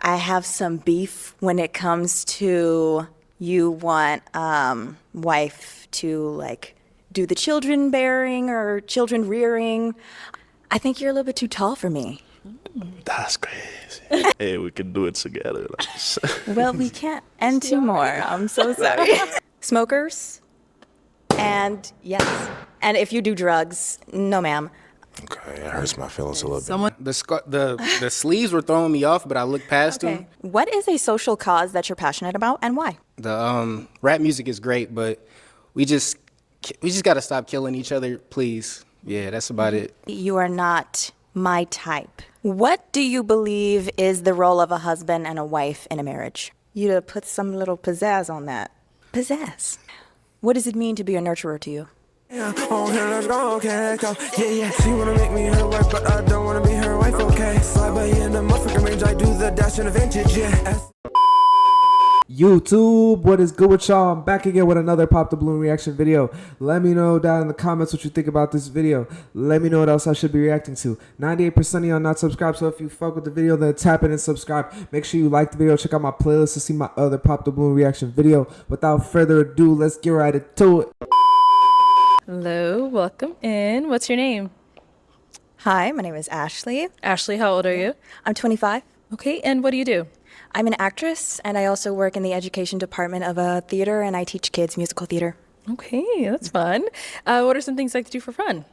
I have some beef when it comes to you want wife to like do the children bearing or children rearing. I think you're a little bit too tall for me. That's crazy. Hey, we can do it together. Well, we can't end two more. I'm so sorry. Smokers? And yes. And if you do drugs, no ma'am. Okay, it hurts my feelings a little bit. The sleeves were throwing me off, but I looked past them. What is a social cause that you're passionate about and why? The rap music is great, but we just got to stop killing each other, please. Yeah, that's about it. You are not my type. What do you believe is the role of a husband and a wife in a marriage? You to put some little pizzazz on that. Pizzazz. What does it mean to be a nurturer to you? Yeah, oh, here, let's go, okay, go. Yeah. She wanna make me her wife, but I don't wanna be her wife, okay. Slide by in the motherfucking range, I do the dash in the vintage, yeah. YouTube, what is good with y'all? I'm back again with another Pop the Balloon reaction video. Let me know down in the comments what you think about this video. Let me know what else I should be reacting to. 98% of y'all not subscribed, so if you fuck with the video, then tap in and subscribe. Make sure you like the video, check out my playlist to see my other Pop the Balloon reaction video. Without further ado, let's get right into it. Hello, welcome in. What's your name? Hi, my name is Ashley. Ashley, how old are you? I'm 25. Okay, and what do you do? I'm an actress, and I also work in the education department of a theater, and I teach kids musical theater. Okay, that's fun. What are some things you like to do for fun?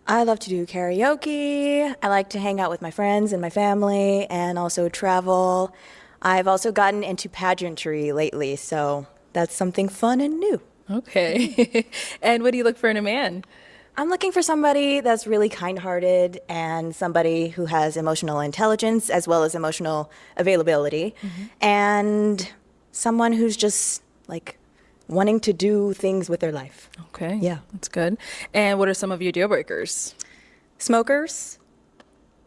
I love to do karaoke. I like to hang out with my friends and my family, and also travel. I've also gotten into pageantry lately, so that's something fun and new. Okay. And what do you look for in a man? I'm looking for somebody that's really kind-hearted and somebody who has emotional intelligence as well as emotional availability, and someone who's just like wanting to do things with their life. Okay. Yeah. That's good. And what are some of your deal breakers? Smokers,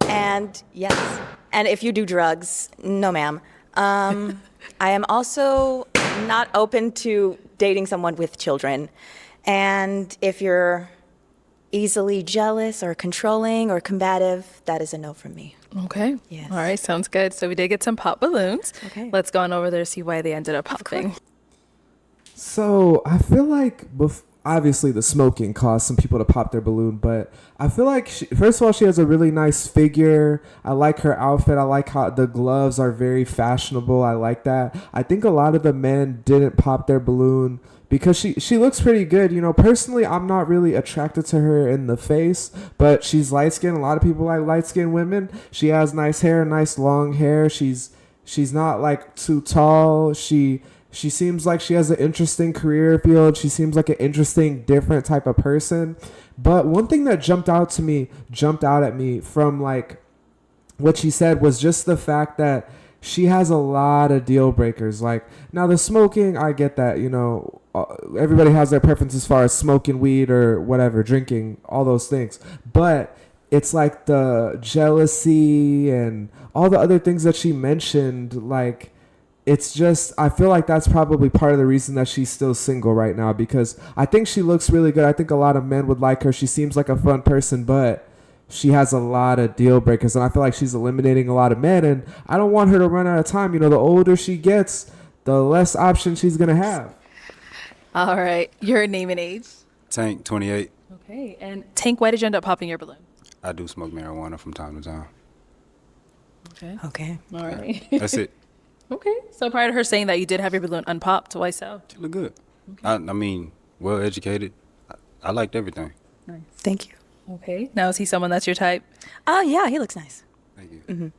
and yes. And if you do drugs, no ma'am. I am also not open to dating someone with children. And if you're easily jealous or controlling or combative, that is a no from me. Okay. Yes. All right, sounds good. So we did get some pop balloons. Okay. Let's go on over there to see why they ended up popping. So I feel like obviously the smoking caused some people to pop their balloon, but I feel like first of all, she has a really nice figure. I like her outfit. I like how the gloves are very fashionable. I like that. I think a lot of the men didn't pop their balloon because she looks pretty good. You know, personally, I'm not really attracted to her in the face, but she's light-skinned. A lot of people like light-skinned women. She has nice hair, nice long hair. She's not like too tall. She seems like she has an interesting career field. She seems like an interesting, different type of person. But one thing that jumped out at me from like what she said was just the fact that she has a lot of deal breakers. Like, now the smoking, I get that, you know, everybody has their preference as far as smoking weed or whatever, drinking, all those things. But it's like the jealousy and all the other things that she mentioned, like, it's just, I feel like that's probably part of the reason that she's still single right now, because I think she looks really good. I think a lot of men would like her. She seems like a fun person, but she has a lot of deal breakers, and I feel like she's eliminating a lot of men, and I don't want her to run out of time. You know, the older she gets, the less options she's going to have. All right. Your name and age? Tank, 28. Okay. And Tank, why did you end up popping your balloon? I do smoke marijuana from time to time. Okay. Okay. All right. That's it. Okay. So prior to her saying that you did have your balloon unpopped, why so? She look good. Okay. I mean, well educated. I liked everything. Nice. Thank you. Okay. Now, is he someone that's your type? Oh, yeah, he looks nice. Thank you.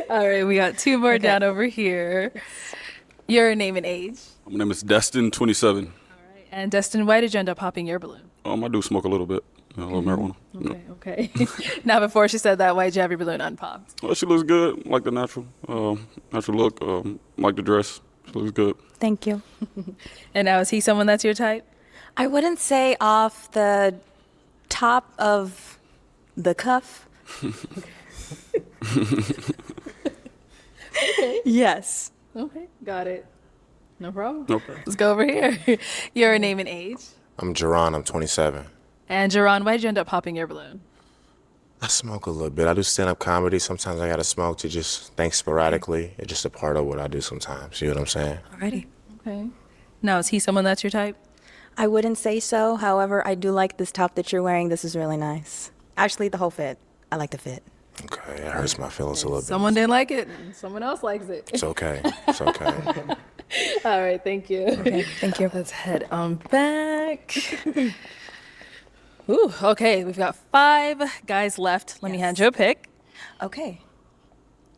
All right. We got two more down over here. Your name and age? My name is Destin, 27. All right. And Destin, why did you end up popping your balloon? I do smoke a little bit. A little marijuana. Okay. Now, before she said that, why did you have your balloon unpopped? Well, she looks good. Like the natural look. Like the dress. She looks good. Thank you. And now, is he someone that's your type? I wouldn't say off the top of the cuff. Okay. Yes. Okay. Got it. No problem. Okay. Let's go over here. Your name and age? I'm Jerron, I'm 27. And Jerron, why did you end up popping your balloon? I smoke a little bit. I do stand-up comedy. Sometimes I gotta smoke to just think sporadically. It's just a part of what I do sometimes. You know what I'm saying? Alrighty. Okay. Now, is he someone that's your type? I wouldn't say so. However, I do like this top that you're wearing. This is really nice. Actually, the whole fit. I like the fit. Okay, it hurts my feelings a little bit. Someone didn't like it. Someone else likes it. It's okay. It's okay. All right, thank you. Okay, thank you. Let's head on back. Ooh, okay, we've got 5 guys left. Let me hand you a pick. Okay.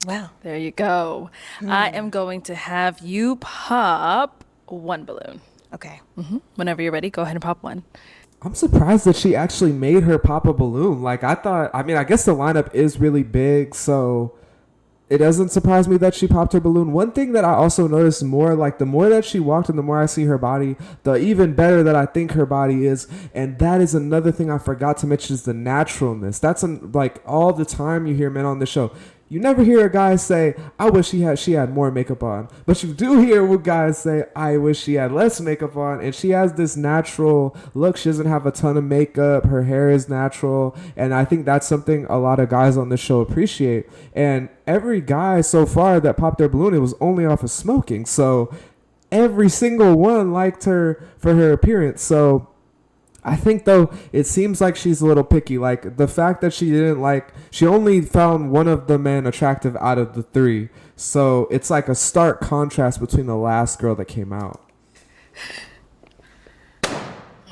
Wow. There you go. I am going to have you pop 1 balloon. Okay. Whenever you're ready, go ahead and pop 1. I'm surprised that she actually made her pop a balloon. Like, I thought, I mean, I guess the lineup is really big, so it doesn't surprise me that she popped her balloon. One thing that I also noticed more, like, the more that she walked and the more I see her body, the even better that I think her body is. And that is another thing I forgot to mention, is the naturalness. That's like all the time you hear men on the show. You never hear a guy say, I wish she had more makeup on. But you do hear guys say, I wish she had less makeup on. And she has this natural look. She doesn't have a ton of makeup. Her hair is natural. And I think that's something a lot of guys on the show appreciate. And every guy so far that popped their balloon, it was only off of smoking. So every single one liked her for her appearance. So I think, though, it seems like she's a little picky. Like, the fact that she only found one of the men attractive out of the 3. So it's like a stark contrast between the last girl that came out.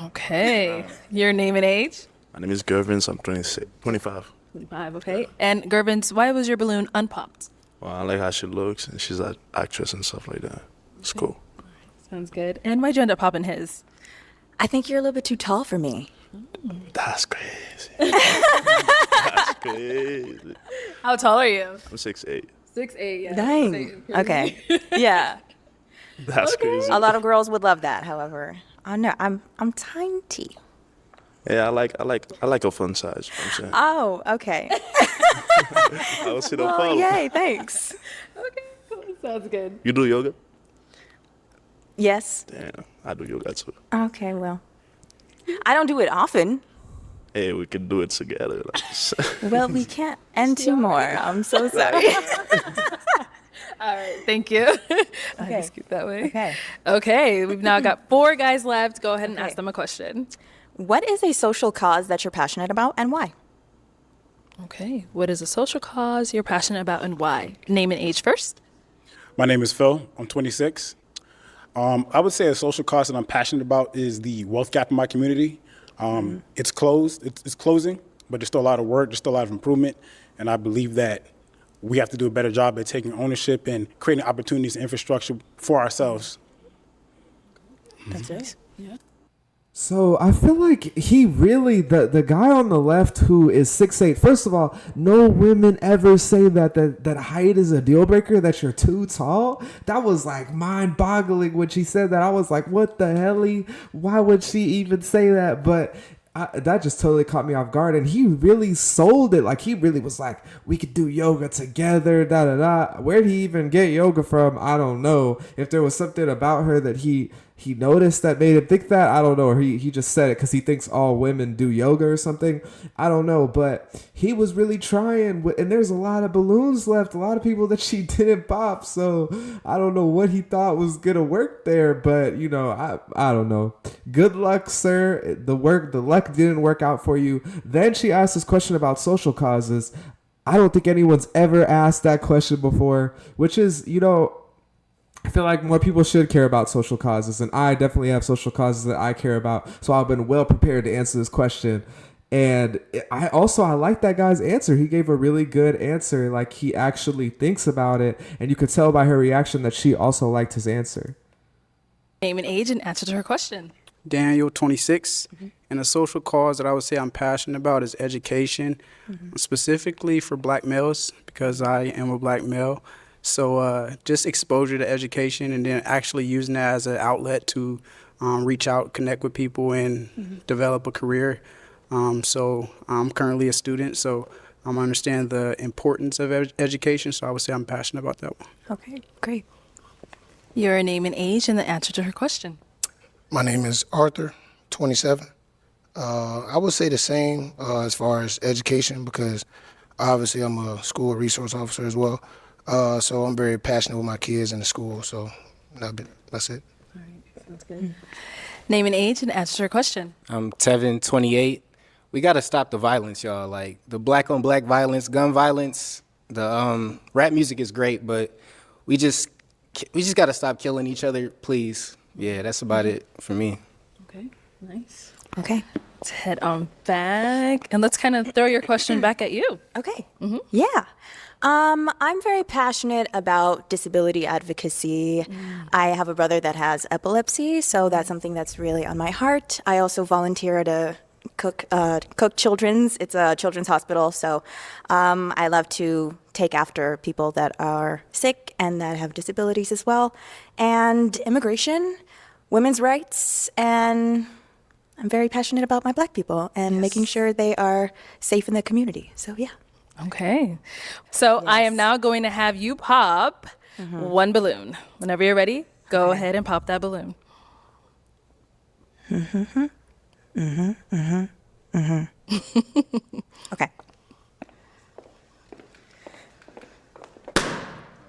Okay. Your name and age? My name is Gervins. I'm 25. 25, okay. And Gervins, why was your balloon unpopped? Well, I like how she looks, and she's an actress and stuff like that. It's cool. Sounds good. And why'd you end up popping his? I think you're a little bit too tall for me. That's crazy. That's crazy. How tall are you? I'm 6'8". 6'8", yeah. Dang. Okay. Yeah. That's crazy. A lot of girls would love that. However, I know I'm tiny. Yeah, I like a fun size. You know what I'm saying. Oh, okay. I will sit on Well, follow. yay, thanks. Okay, cool. Sounds good. You do yoga? Yes. Damn, I do yoga too. Okay, well, I don't do it often. Hey, we can do it together. Well, we can't end two more. I'm so sorry. All right, thank you. Okay. I scoot that way. Okay. Okay, we've now got 4 guys left. Go ahead and Okay. ask them a question. What is a social cause that you're passionate about and why? Okay, what is a social cause you're passionate about and why? Name and age first. My name is Phil. I'm 26. I would say a social cause that I'm passionate about is the wealth gap in my community. It's closed. It's closing, but there's still a lot of work. There's still a lot of improvement, and I believe that we have to do a better job at taking ownership and creating opportunities and infrastructure for ourselves. That's it. So I feel like he really, the guy on the left who is 6'8", first of all, no women ever say that height is a deal breaker, that you're too tall. That was like mind boggling when she said that. I was like, what the hell? Why would she even say that? But that just totally caught me off guard. And he really sold it. Like, he really was like, we could do yoga together, da-da-da. Where'd he even get yoga from? I don't know. If there was something about her that he noticed that made him think that, I don't know. Or he just said it because he thinks all women do yoga or something. I don't know. But he was really trying. And there's a lot of balloons left. A lot of people that she didn't pop. So I don't know what he thought was going to work there. But, you know, I don't know. Good luck, sir. The luck didn't work out for you. Then she asked this question about social causes. I don't think anyone's ever asked that question before, which is, you know, I feel like more people should care about social causes, and I definitely have social causes that I care about, so I've been well prepared to answer this question. And I like that guy's answer. He gave a really good answer. Like, he actually thinks about it, and you could tell by her reaction that she also liked his answer. Name and age and answer to her question. Daniel, 26, and a social cause that I would say I'm passionate about is education, specifically for black males, because I am a black male. So just exposure to education and then actually using that as an outlet to reach out, connect with people, and develop a career. So I'm currently a student, so I understand the importance of education, so I would say I'm passionate about that one. Okay, great. Your name and age and the answer to her question. My name is Arthur, 27. I would say the same as far as education because obviously I'm a school resource officer as well. So I'm very passionate with my kids in the school. So that's it. That's good. Name and age and answer your question. I'm Tevin, 28. We got to stop the violence, y'all. Like the black on black violence, gun violence. The rap music is great, but we just got to stop killing each other, please. Yeah, that's about it for me. Okay, nice. Okay. Let's head on back and let's kind of throw your question back at you. Okay. Yeah. I'm very passionate about disability advocacy. I have a brother that has epilepsy, so that's something that's really on my heart. I also volunteer at a Cook Children's. It's a children's hospital, so I love to take after people that are sick and that have disabilities as well. And immigration, women's rights, and I'm very passionate about my Black people and making sure they are safe in the community. So yeah. Okay. So I am now going to have you pop one balloon. Whenever you're ready, go ahead and pop that balloon. Okay.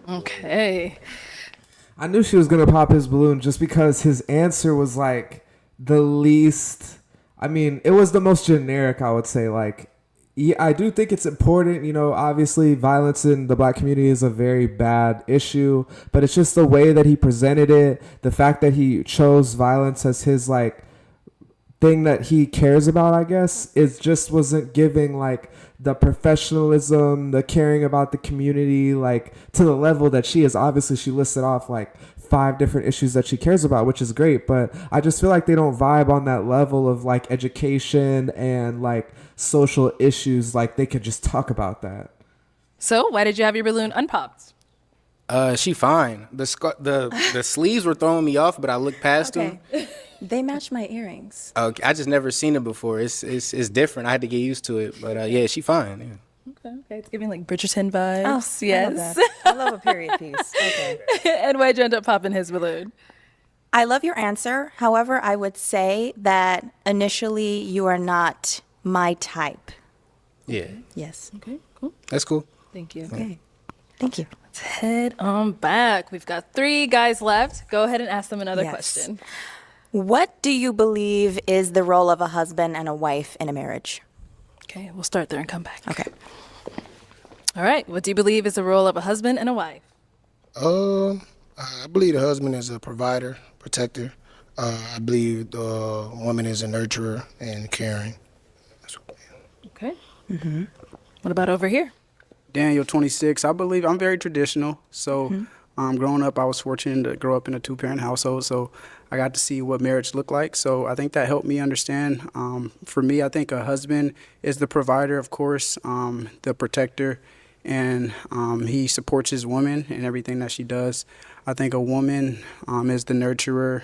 Okay. I knew she was gonna pop his balloon just because his answer was like the least. I mean, it was the most generic, I would say. Like, yeah, I do think it's important. You know, obviously, violence in the Black community is a very bad issue, but it's just the way that he presented it. The fact that he chose violence as his like thing that he cares about, I guess, it just wasn't giving like the professionalism, the caring about the community, like to the level that she is. Obviously, she listed off like 5 different issues that she cares about, which is great, but I just feel like they don't vibe on that level of like education and like social issues. Like they could just talk about that. So why did you have your balloon unpopped? She fine. The sleeves were throwing me off, but I looked past them. They match my earrings. Okay, I just never seen it before. It's different. I had to get used to it, but yeah, she fine. Yeah. Okay. It's giving like Bridgerton vibes. Oh, yes. I love a period piece. Okay. And why'd you end up popping his balloon? I love your answer. However, I would say that initially you are not my type. Yeah. Yes. Okay, cool. That's cool. Thank you. Okay. Thank you. Let's head on back. We've got 3 guys left. Go ahead and ask them another question. What do you believe is the role of a husband and a wife in a marriage? Okay, we'll start there and come back. Okay. All right. What do you believe is the role of a husband and a wife? I believe the husband is a provider, protector. I believe the woman is a nurturer and caring. Okay. What about over here? Daniel, 26. I believe I'm very traditional. So growing up, I was fortunate to grow up in a 2-parent household. So I got to see what marriage looked like. So I think that helped me understand. For me, I think a husband is the provider, of course, the protector, and he supports his woman in everything that she does. I think a woman is the nurturer,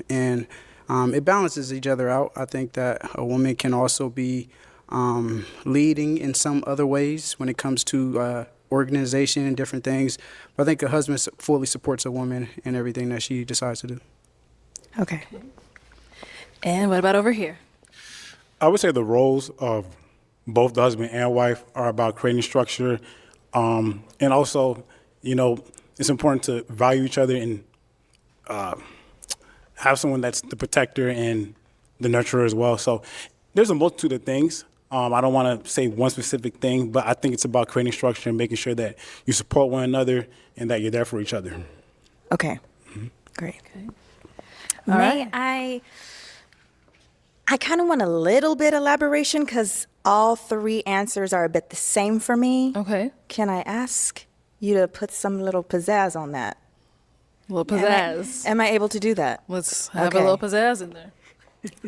and it balances each other out. I think that a woman can also be leading in some other ways when it comes to organization and different things. But I think a husband fully supports a woman in everything that she decides to do. Okay. And what about over here? I would say the roles of both the husband and wife are about creating structure, and also, you know, it's important to value each other and have someone that's the protector and the nurturer as well. So there's a multitude of things. I don't want to say one specific thing, but I think it's about creating structure and making sure that you support one another and that you're there for each other. Okay. Great. Okay. I kind of want a little bit elaboration because all 3 answers are a bit the same for me. Okay. Can I ask you to put some little pizzazz on that? A little pizzazz. Am I able to do that? Let's have a little pizzazz in there.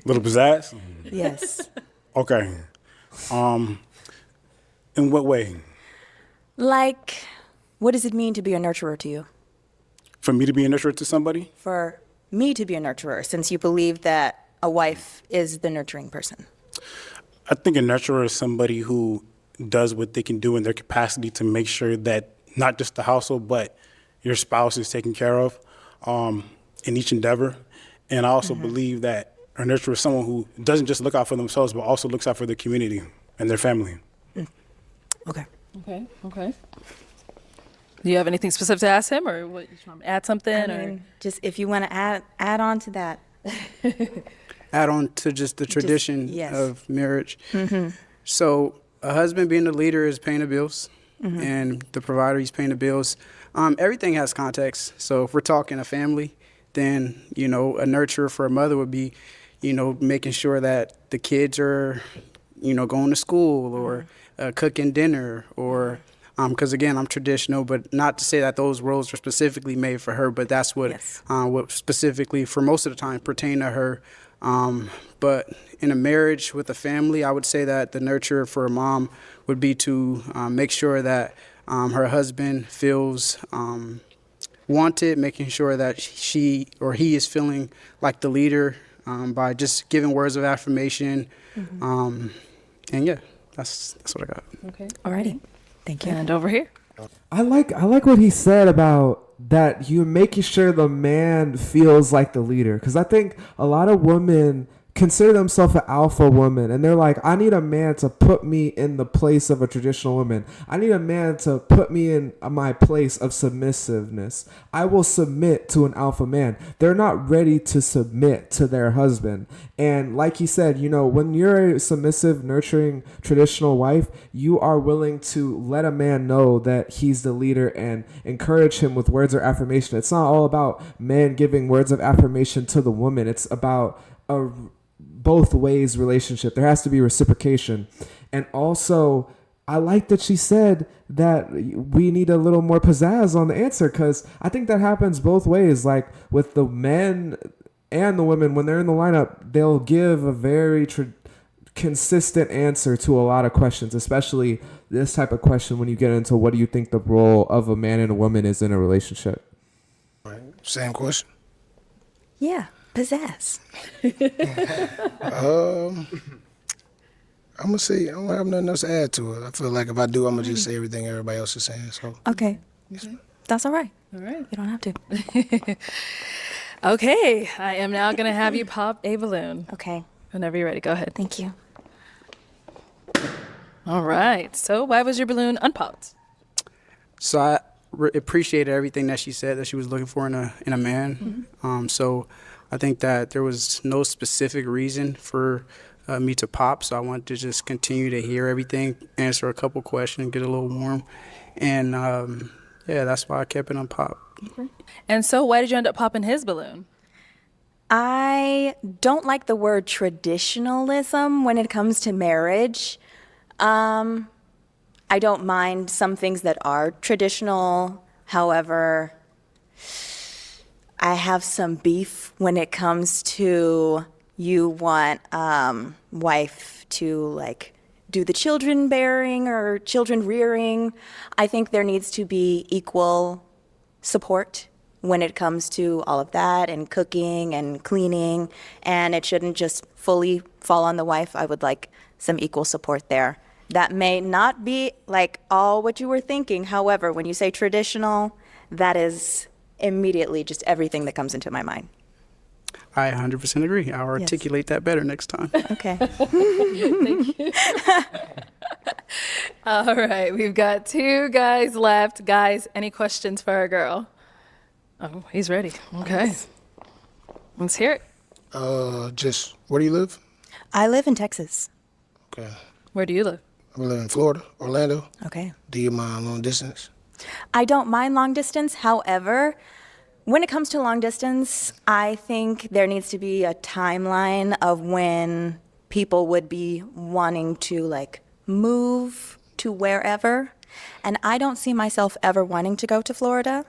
Little pizzazz? Yes. Okay. In what way? Like, what does it mean to be a nurturer to you? For me to be a nurturer to somebody? For me to be a nurturer, since you believe that a wife is the nurturing person. I think a nurturer is somebody who does what they can do in their capacity to make sure that not just the household, but your spouse is taken care of in each endeavor. And I also believe that A nurturer is someone who doesn't just look out for themselves, but also looks out for their community and their family. Okay. Okay. Do you have anything specific to ask him, or what? You want to add something, I mean, just if you want to add on to that. Add on to just the tradition yes. of marriage. So a husband being the leader is paying the bills, and the provider, he's paying the bills. Everything has context. So if we're talking a family, then, you know, a nurturer for a mother would be, you know, making sure that the kids are, you know, going to school or cooking dinner or, because again, I'm traditional, but not to say that those roles are specifically made for her, but that's what, what specifically for most of the time pertain to her. But in a marriage with a family, I would say that the nurturer for a mom would be to make sure that her husband feels wanted, making sure that she or he is feeling like the leader by just giving words of affirmation. And yeah, that's what I got. Okay. Alrighty. Thank you. And over here. I like what he said about that you're making sure the man feels like the leader. Because I think a lot of women consider themselves an alpha woman, and they're like, I need a man to put me in the place of a traditional woman. I need a man to put me in my place of submissiveness. I will submit to an alpha man. They're not ready to submit to their husband. And like he said, you know, when you're a submissive, nurturing, traditional wife, you are willing to let a man know that he's the leader and encourage him with words of affirmation. It's not all about men giving words of affirmation to the woman. It's about a both ways relationship. There has to be reciprocation. And also, I like that she said that we need a little more pizzazz on the answer, because I think that happens both ways. Like with the men and the women, when they're in the lineup, they'll give a very consistent answer to a lot of questions, especially this type of question when you get into what do you think the role of a man and a woman is in a relationship. Same question. Yeah. Pizzazz. I'm gonna say I don't have nothing else to add to it. I feel like if I do, I'm gonna just say everything everybody else is saying. So okay, that's all right. All right, you don't have to. Okay, I am now gonna have you pop a balloon. Okay, whenever you're ready, go ahead. Thank you. All right. So why was your balloon unpopped? So I appreciated everything that she said that she was looking for in a man. So I think that there was no specific reason for me to pop, so I wanted to just continue to hear everything, answer a couple questions, get a little warm, and yeah, that's why I kept it on pop. Okay. And so why did you end up popping his balloon? I don't like the word traditionalism when it comes to marriage. I don't mind some things that are traditional. However, I have some beef when it comes to you want wife to like do the children bearing or children rearing. I think there needs to be equal support when it comes to all of that and cooking and cleaning, and it shouldn't just fully fall on the wife. I would like some equal support there. That may not be like all what you were thinking. However, when you say traditional, that is immediately just everything that comes into my mind. I 100% agree. I'll articulate that better next time. Okay. Thank you. All right, we've got 2 guys left. Guys, any questions for our girl? Oh, he's ready. Okay. Let's hear it. Just where do you live? I live in Texas. Okay. Where do you live? I live in Florida, Orlando. Okay. Do you mind long distance? I don't mind long distance. However, when it comes to long distance, I think there needs to be a timeline of when people would be wanting to like move to wherever. And I don't see myself ever wanting to go to Florida.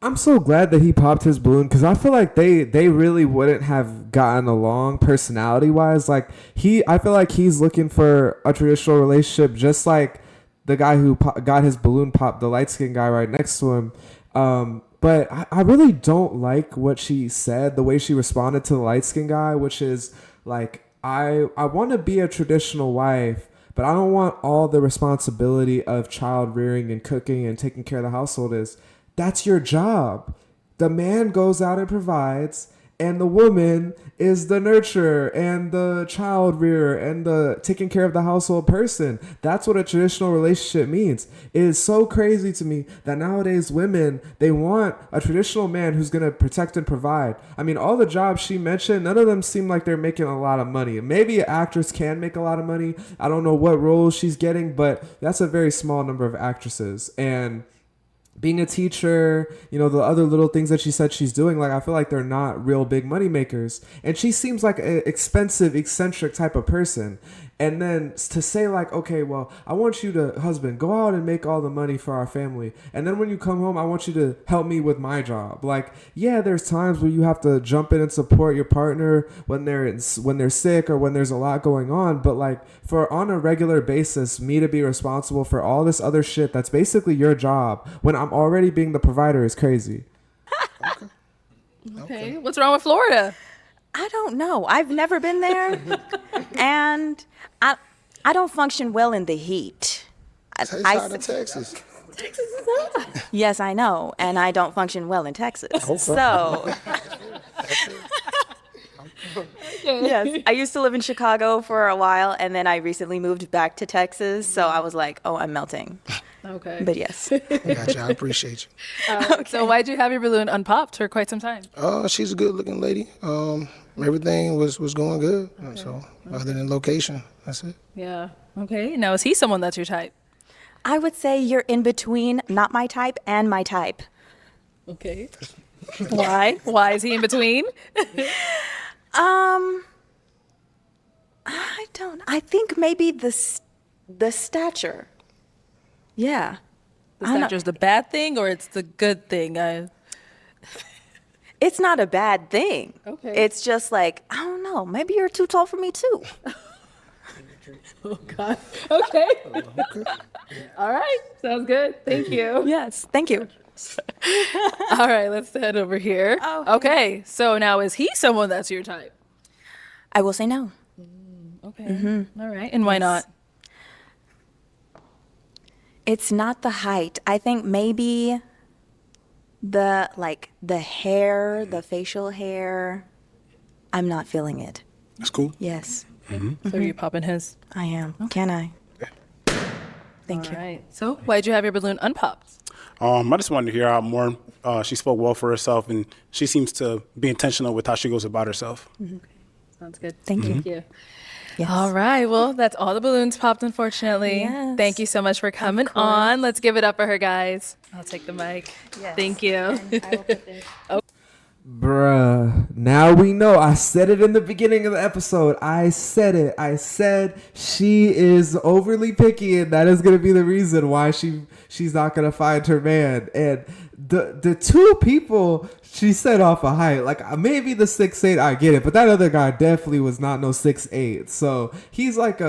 I'm so glad that he popped his balloon, because I feel like they really wouldn't have gotten along personality wise. Like I feel like he's looking for a traditional relationship, just like the guy who got his balloon popped, the light skinned guy right next to him. But I really don't like what she said, the way she responded to the light skinned guy, which is like, I want to be a traditional wife, but I don't want all the responsibility of child rearing and cooking and taking care of the household. That's your job. the man goes out and provides, and the woman is the nurturer and the child rearer and the taking care of the household person. That's what a traditional relationship means. It is so crazy to me that nowadays women, they want a traditional man who's going to protect and provide. I mean, all the jobs she mentioned, none of them seem like they're making a lot of money. Maybe an actress can make a lot of money. I don't know what roles she's getting, but that's a very small number of actresses. And being a teacher, the other little things that she said she's doing, like, I feel like they're not real big money makers. And she seems like an expensive, eccentric type of person. And then to say like, okay, well, I want you to, husband, go out and make all the money for our family. And then when you come home, I want you to help me with my job. Like, yeah, there's times where you have to jump in and support your partner when they're sick or when there's a lot going on. But like, for on a regular basis, me to be responsible for all this other shit that's basically your job when I'm already being the provider is crazy. Okay. What's wrong with Florida? I don't know. I've never been there, and I don't function well in the heat. It's hot in Texas. Texas is hot. Yes, I know, and I don't function well in Texas. So, yes, I used to live in Chicago for a while, and then I recently moved back to Texas. So I was like, oh, I'm melting. Okay. But yes. I got you. I appreciate you. So why'd you have your balloon unpopped for quite some time? She's a good-looking lady. Everything was going good. So other than location, that's it. Yeah. Okay. Now, is he someone that's your type? I would say you're in between not my type and my type. Okay. Why? Why is he in between? I think maybe the stature. Yeah. The stature's the bad thing or it's the good thing? It's not a bad thing. Okay. It's just like, I don't know, maybe you're too tall for me too. Oh, God. Okay. All right. Sounds good. Thank you. Yes, thank you. All right, let's head over here. Oh, okay. So now, is he someone that's your type? I will say no. Okay. Mm-hmm. All right. And why not? It's not the height. I think maybe the hair, the facial hair, I'm not feeling it. That's cool. Yes. So are you popping his? I am. Can I? Thank you. All right. So why'd you have your balloon unpopped? I just wanted to hear out more. She spoke well for herself, and she seems to be intentional with how she goes about herself. Sounds good. Thank you. Thank you. Yes. All right. Well, that's all the balloons popped, unfortunately. Yes. Thank you so much for coming on. Let's give it up for her, guys. I'll take the mic. Yes. Thank you. And I will put this. Bruh, now we know. I said it in the beginning of the episode. I said it. I said she is overly picky, and that is going to be the reason why she's not going to find her man. And the two people she set off a height, like maybe the 6'8", I get it, but that other guy definitely was not no 6'8". So he's like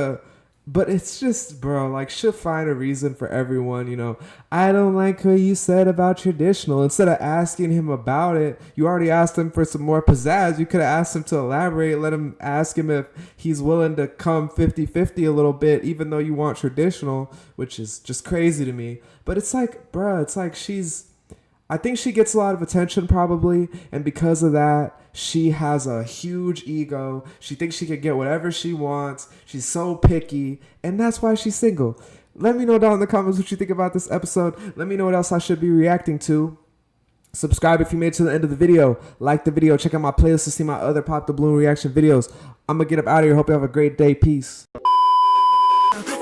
but it's just, bro, like, she'll find a reason for everyone, I don't like what you said about traditional. Instead of asking him about it, you already asked him for some more pizzazz. You could have asked him to elaborate, let him ask him if he's willing to come 50-50 a little bit, even though you want traditional, which is just crazy to me. But it's like, bro, it's like I think she gets a lot of attention probably, and because of that, she has a huge ego. She thinks she can get whatever she wants. She's so picky, and that's why she's single. Let me know down in the comments what you think about this episode. Let me know what else I should be reacting to. Subscribe if you made it to the end of the video. Like the video. Check out my playlist to see my other Pop the Balloon reaction videos. I'm going to get up out of here. Hope you have a great day. Peace.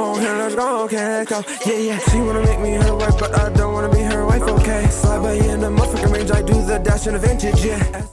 Oh, here, let's go, okay, go. Yeah. She wanna make me her wife, but I don't wanna be her wife, okay. Slide by in the motherfucking range, I do the dash in the vintage, yeah.